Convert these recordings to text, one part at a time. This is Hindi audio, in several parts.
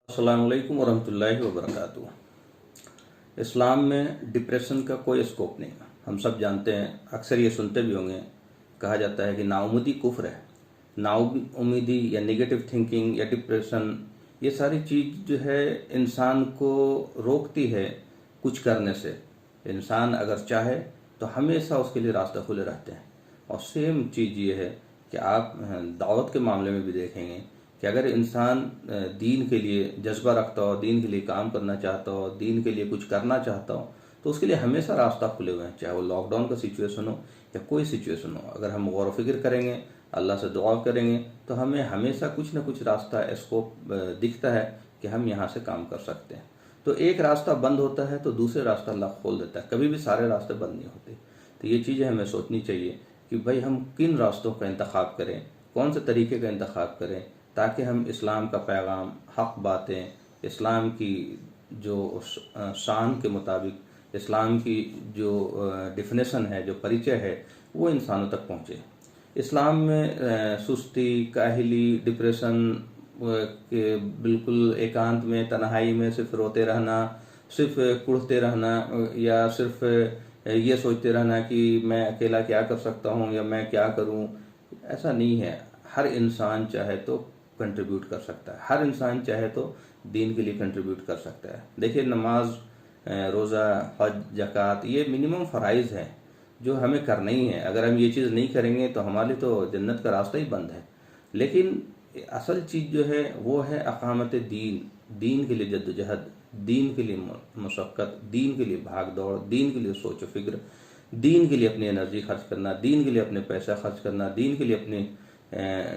अस्सलाम वालेकुम वरहमतुल्लाहि वबरकातुहू। इस्लाम में डिप्रेशन का कोई स्कोप नहीं है। हम सब जानते हैं, अक्सर ये सुनते भी होंगे, कहा जाता है कि नाउमीदी कुफ्र है। नाउमीदी या नेगेटिव थिंकिंग या डिप्रेशन, ये सारी चीज़ जो है इंसान को रोकती है कुछ करने से। इंसान अगर चाहे तो हमेशा उसके लिए रास्ते खुले रहते हैं। और सेम चीज़ ये है कि आप दावत के मामले में भी देखेंगे कि अगर इंसान दीन के लिए जज्बा रखता हो, दीन के लिए काम करना चाहता हो, दीन के लिए कुछ करना चाहता हो, तो उसके लिए हमेशा रास्ता खुले हुए हैं, चाहे वो लॉकडाउन का सिचुएशन हो या कोई सिचुएशन हो। अगर हम गौर व फिक्र करेंगे, अल्लाह से दुआ करेंगे, तो हमें हमेशा कुछ ना कुछ रास्ता स्कोप दिखता है कि हम यहाँ से काम कर सकते हैं। तो एक रास्ता बंद होता है तो दूसरे रास्ता अल्लाह खोल देता है। कभी भी सारे रास्ते बंद नहीं होते। तो ये चीज़ें हमें सोचनी चाहिए कि भाई हम किन रास्तों का इंतखाब करें, कौन से तरीके का इंतखाब करें, ताकि हम इस्लाम का पैगाम, हक बातें, इस्लाम की जो शान के मुताबिक इस्लाम की जो डिफिनेशन है, जो परिचय है, वो इंसानों तक पहुँचे। इस्लाम में सुस्ती, काहली, डिप्रेशन के बिल्कुल एकांत में, तन्हाई में सिर्फ रोते रहना, सिर्फ कुढ़ते रहना, या सिर्फ ये सोचते रहना कि मैं अकेला क्या कर सकता हूँ या मैं क्या करूँ, ऐसा नहीं है। हर इंसान चाहे तो कंट्रीब्यूट कर सकता है, हर इंसान चाहे तो दीन के लिए कंट्रीब्यूट कर सकता है। देखिए, नमाज, रोज़ा, हज, ज़कात, ये मिनिमम फ़राइज़ हैं जो हमें करना ही है। अगर हम ये चीज़ नहीं करेंगे तो हमारे लिए तो जन्नत का रास्ता ही बंद है। लेकिन असल चीज़ जो है वो है अकामत दीन, दीन के लिए जद्दोजहद, दीन के लिए मशक्क़त, दीन के लिए भाग दौड़, दीन के लिए सोच व फिक्र, दीन के लिए अपनी एनर्जी खर्च करना, दीन के लिए अपने पैसा खर्च करना, दीन के लिए अपनी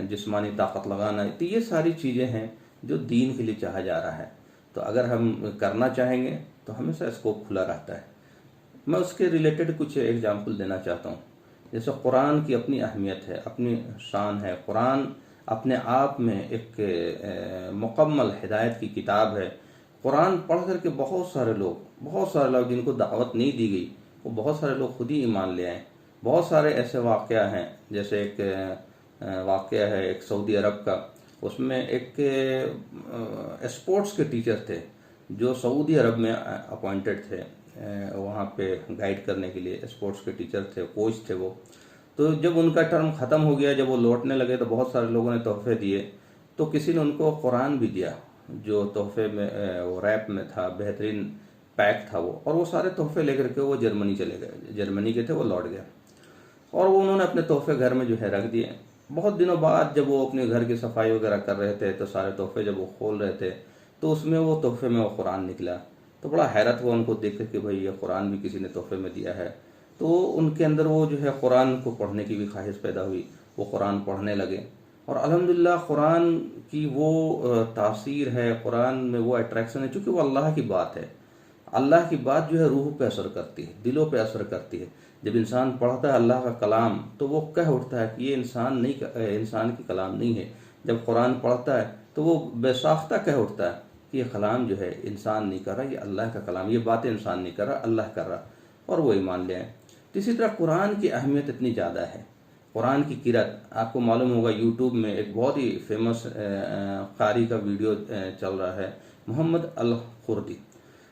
जिस्मानी ताकत लगाना। तो ये सारी चीज़ें हैं जो दीन के लिए चाहा जा रहा है। तो अगर हम करना चाहेंगे तो हमेशा स्कोप खुला रहता है। मैं उसके रिलेटेड कुछ एग्जाम्पल देना चाहता हूँ। जैसे कुरान की अपनी अहमियत है, अपनी शान है। कुरान अपने आप में एक मुकम्मल हिदायत की किताब है। कुरान पढ़ करके बहुत सारे लोग जिनको दावत नहीं दी गई, वो बहुत सारे लोग खुद ही ईमान ले आए। बहुत सारे ऐसे वाक़या हैं, जैसे एक वाक़या है एक सऊदी अरब का। उसमें एक स्पोर्ट्स के टीचर थे जो सऊदी अरब में अपॉइंटेड थे, वहाँ पे गाइड करने के लिए। स्पोर्ट्स के टीचर थे, कोच थे वो। तो जब उनका टर्म ख़त्म हो गया, जब वो लौटने लगे, तो बहुत सारे लोगों ने तोहफे दिए। तो किसी ने उनको कुरान भी दिया, जो तोहफे में वो रैप में था, बेहतरीन पैक था वो। और वो सारे तोहफे लेकर के वो जर्मनी चले गए। जर्मनी के थे, वो लौट गए और वो उन्होंने अपने तोहफे घर में जो है रख दिए। बहुत दिनों बाद जब वो अपने घर की सफाई वगैरह कर रहे थे, तो सारे तोहफे जब वो खोल रहे थे, तो उसमें वो तोहफे में वो कुरान निकला। तो बड़ा हैरत हुआ उनको देख कर कि भाई ये कुरान भी किसी ने तोहफे में दिया है। तो उनके अंदर वो जो है कुरान को पढ़ने की भी ख्वाहिश पैदा हुई। वो कुरान पढ़ने लगे और अल्हम्दुलिल्लाह कुरान की वो तासीर है, कुरान में वो अट्रैक्शन है, चूँकि वो अल्लाह की बात है। अल्लाह की बात जो है रूह पे असर करती है, दिलों पे असर करती है। जब इंसान पढ़ता है अल्लाह का कलाम, तो वो कह उठता है कि ये इंसान की कलाम नहीं है। जब कुरान पढ़ता है तो वो बेसाख्ता कह उठता है कि ये कलाम जो है इंसान नहीं कर रहा, ये अल्लाह का कलाम, ये बातें इंसान नहीं कर रहा, अल्लाह कर रहा। और वो ईमान ले आए। तो इसी तरह कुरान की अहमियत इतनी ज़्यादा है। कुरान की किरत, आपको मालूम होगा, यूट्यूब में एक बहुत ही फेमस कारी का वीडियो चल रहा है, मोहम्मद अल खुर्दी।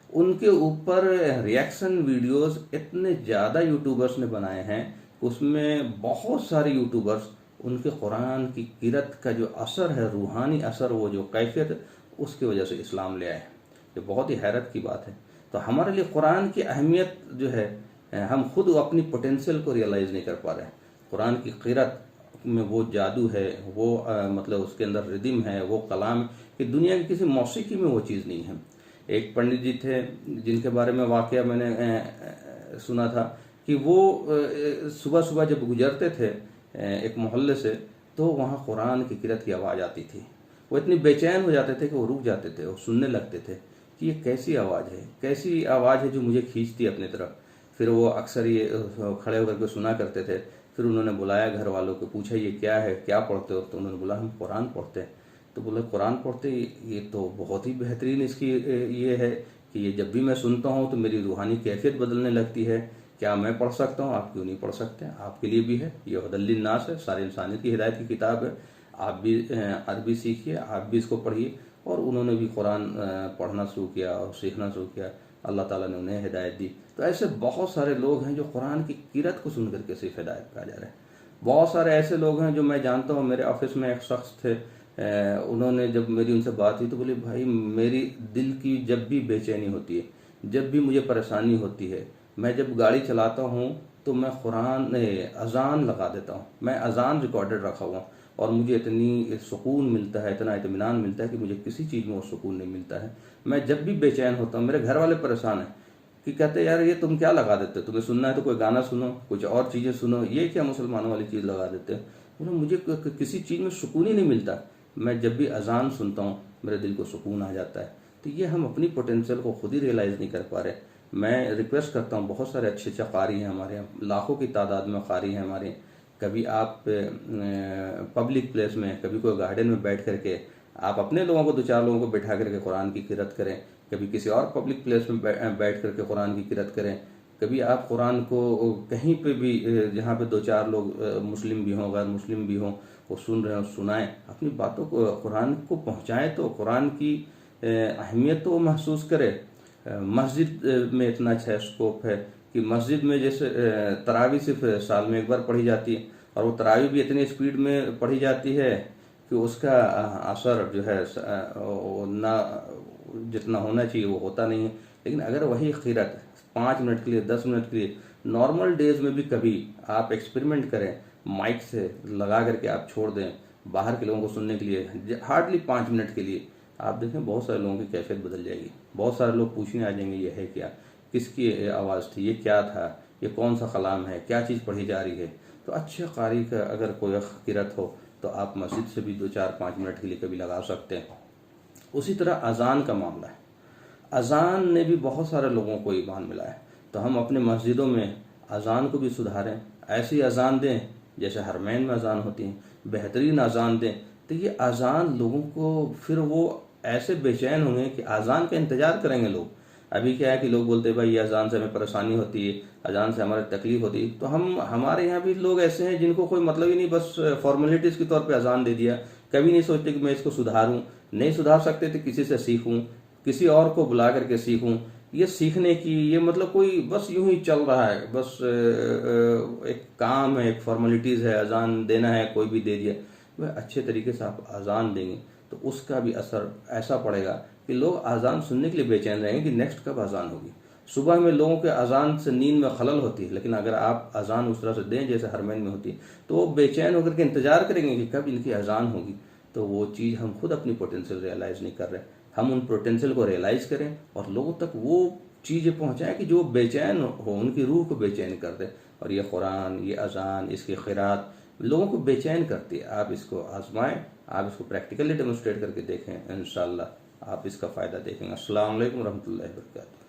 उनके ऊपर रिएक्शन वीडियोस इतने ज़्यादा यूट्यूबर्स ने बनाए हैं, उसमें बहुत सारे यूट्यूबर्स उनके कुरान की किरत का जो असर है, रूहानी असर, वो जो कैफियत, उसकी वजह से इस्लाम ले आए। ये बहुत ही हैरत की बात है। तो हमारे लिए कुरान की अहमियत जो है, हम खुद अपनी पोटेंशियल को रियलाइज़ नहीं कर पा रहे हैं। कुरान की किरत में वो जादू है, वो मतलब उसके अंदर रिदम है, वो कलाम, कि दुनिया की किसी मौसीकी में वो चीज़ नहीं है। एक पंडित जी थे जिनके बारे में वाकया मैंने सुना था कि वो सुबह सुबह जब गुजरते थे एक मोहल्ले से, तो वहाँ कुरान की किरत की आवाज़ आती थी। वो इतनी बेचैन हो जाते थे कि वो रुक जाते थे, वो सुनने लगते थे कि ये कैसी आवाज़ है, कैसी आवाज़ है जो मुझे खींचती है अपनी तरफ। फिर वो अक्सर ये खड़े होकर के सुना करते थे। फिर उन्होंने बुलाया घर वालों को, पूछा ये क्या है, क्या पढ़ते हो? तो उन्होंने बोला हम कुरान पढ़ते हैं। तो बोले कुरान पढ़ते, ये तो बहुत ही बेहतरीन इसकी ये है कि ये जब भी मैं सुनता हूँ तो मेरी रूहानी कैफियत बदलने लगती है। क्या मैं पढ़ सकता हूँ? आप क्यों नहीं पढ़ सकते? आपके लिए भी है, ये हुदल नास है, सारे इंसानियत की हिदायत की किताब है। आप भी अरबी सीखिए, आप भी इसको पढ़िए और उन्होंने भी कुरान पढ़ना शुरू किया और सीखना शुरू किया, अल्लाह ताला ने उन्हें हिदायत दी। तो ऐसे बहुत सारे लोग हैं जो कुरान की किरत को सुन करके सिर्फ हिदायत पे आ जा रहे हैं। बहुत सारे ऐसे लोग हैं जो मैं जानता हूँ, मेरे ऑफिस में एक शख्स थे, उन्होंने जब मेरी उनसे बात हुई तो बोले भाई मेरी दिल की जब भी बेचैनी होती है, जब भी मुझे परेशानी होती है, मैं जब गाड़ी चलाता हूँ तो मैं कुरान अजान लगा देता हूँ, मैं अजान रिकॉर्डेड रखा हुआ और मुझे इतनी सुकून मिलता है, इतना इत्मीनान मिलता है कि मुझे किसी चीज़ में वो सुकून नहीं मिलता है। मैं जब भी बेचैन होता हूँ, मेरे घर वाले परेशान हैं कि कहते यार ये तुम क्या लगा देते हो, तुम्हें सुनना है तो कोई गाना सुनो, कुछ और चीज़ें सुनो, ये क्या मुसलमानों वाली चीज़ लगा देते हो। बोलो मुझे किसी चीज़ में सुकून ही नहीं मिलता, मैं जब भी अजान सुनता हूँ मेरे दिल को सुकून आ जाता है। तो ये हम अपनी पोटेंशियल को खुद ही रियलाइज़ नहीं कर पा रहे। मैं रिक्वेस्ट करता हूँ, बहुत सारे अच्छे अच्छे कारी हैं हमारे यहाँ, लाखों की तादाद में कारी हैं हमारे। कभी आप पब्लिक प्लेस में, कभी कोई गार्डन में बैठ करके आप अपने लोगों को, दो चार लोगों को बैठा करके कुरान की किरत करें, कभी किसी और पब्लिक प्लेस में बैठ करके कुरान की किरत करें। कभी आप कुरान को कहीं पे भी जहाँ पे दो चार लोग मुस्लिम भी हों, गैर मुस्लिम भी हों, वो सुन रहे हो, सुनाएं, अपनी बातों को कुरान को पहुँचाएँ, तो कुरान की अहमियत तो महसूस करें। मस्जिद में इतना अच्छा स्कोप है कि मस्जिद में जैसे तरावी सिर्फ साल में एक बार पढ़ी जाती है, और वो तरावी भी इतनी स्पीड में पढ़ी जाती है कि उसका असर जो है ना जितना होना चाहिए वो होता नहीं है। लेकिन अगर वही खिरत 5 मिनट के लिए, 10 मिनट के लिए, नॉर्मल डेज में भी कभी आप एक्सपेरिमेंट करें, माइक से लगा करके आप छोड़ दें बाहर के लोगों को सुनने के लिए, हार्डली 5 मिनट के लिए, आप देखें बहुत सारे लोगों की कैफियत बदल जाएगी। बहुत सारे लोग पूछने आ जाएंगे ये है क्या, किसकी आवाज़ थी, ये क्या था, ये कौन सा कलाम है, क्या चीज़ पढ़ी जा रही है। तो अच्छे कारी का अगर कोई किरत हो तो आप मस्जिद से भी 2-4-5 मिनट के लिए कभी लगा सकते हैं। उसी तरह अजान का मामला है, अजान ने भी बहुत सारे लोगों को ईमान मिला है। तो हम अपने मस्जिदों में अजान को भी सुधारें, ऐसी अजान दें जैसे हरमैन में अजान होती है, बेहतरीन अजान दें। तो ये अजान लोगों को, फिर वो ऐसे बेचैन होंगे कि अजान का इंतजार करेंगे लोग। अभी क्या है कि लोग बोलते हैं भाई ये अजान से हमें परेशानी होती है, अजान से हमारी तकलीफ होती है। तो हमारे यहाँ भी लोग ऐसे हैं जिनको कोई मतलब ही नहीं, बस फॉर्मेलिटीज़ के तौर पे अजान दे दिया, कभी नहीं सोचते कि मैं इसको सुधारूं, नहीं सुधार सकते तो किसी से सीखूं, किसी और को बुला करके सीखूं। ये सीखने की, ये मतलब कोई बस यूं ही चल रहा है, बस एक काम है, एक फॉर्मेलिटीज़ है, अजान देना है, कोई भी दे दिया। वह अच्छे तरीके से आप अजान देंगे तो उसका भी असर ऐसा पड़ेगा कि लोग अजान सुनने के लिए बेचैन रहेंगे कि नेक्स्ट कब अजान होगी। सुबह में लोगों के अजान से नींद में खलल होती है, लेकिन अगर आप अजान उस तरह से दें जैसे हरमैन में होती है तो वो बेचैन होकर के इंतजार करेंगे कि कब इनकी अजान होगी। तो वो चीज़ हम खुद अपनी पोटेंशियल रियलाइज़ नहीं कर रहे। हम उन पोटेंशियल को रियलाइज़ करें और लोगों तक वो चीज़ें पहुँचाएँ कि जो बेचैन हो, उनकी रूह को बेचैन कर दे। और ये कुरान, ये अजान, इसकी क़िरात लोगों को बेचैन करती है। आप इसको आजमाएं, आप इसको प्रैक्टिकली डेमोन्स्ट्रेट करके देखें, इंशाअल्लाह आप इसका फ़ायदा देखेंगे। अस्सलाम वालेकुम रहमतुल्लाहि व बरकातुहू।